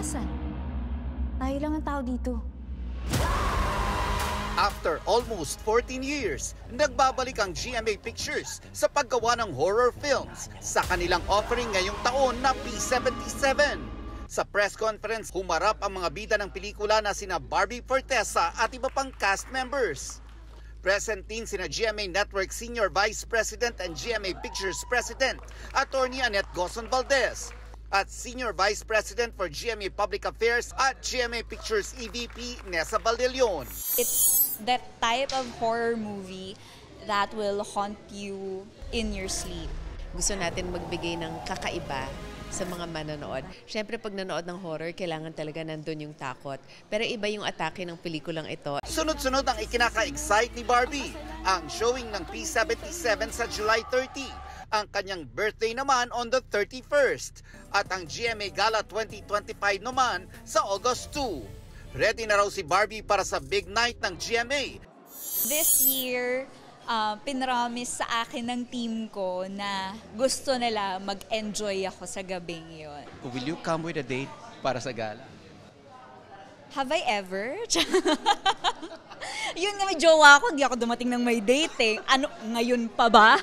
Asan? Tayo lang ang tao dito. After almost 14 years, nagbabalik ang GMA Pictures sa paggawa ng horror films sa kanilang offering ngayong taon na P77. Sa press conference, humarap ang mga bida ng pelikula na sina Barbie Fortesa at iba pang cast members. Present din sina GMA Network Senior Vice President and GMA Pictures President, Attorney Annette Gozon Valdez, at Senior Vice President for GMA Public Affairs at GMA Pictures EVP Nessa Valdelion. It's that type of horror movie that will haunt you in your sleep. Gusto natin magbigay ng kakaiba sa mga manonood. Siyempre, pag nanood ng horror, kailangan talaga nandun yung takot. Pero iba yung atake ng pelikulang ito. Sunod-sunod ang ikinaka-excite ni Barbie, ang showing ng P77 sa July 30, ang kanyang birthday naman on the 31st, at ang GMA Gala 2025 naman sa August 2. Ready na raw si Barbie para sa big night ng GMA. This year, pinromise sa akin ng team ko na gusto nila mag-enjoy ako sa gabing yon. Will you come with a date para sa gala? Have I ever? Yun nga, may jowa ako, di ako dumating ng may date eh. Ano, ngayon pa ba?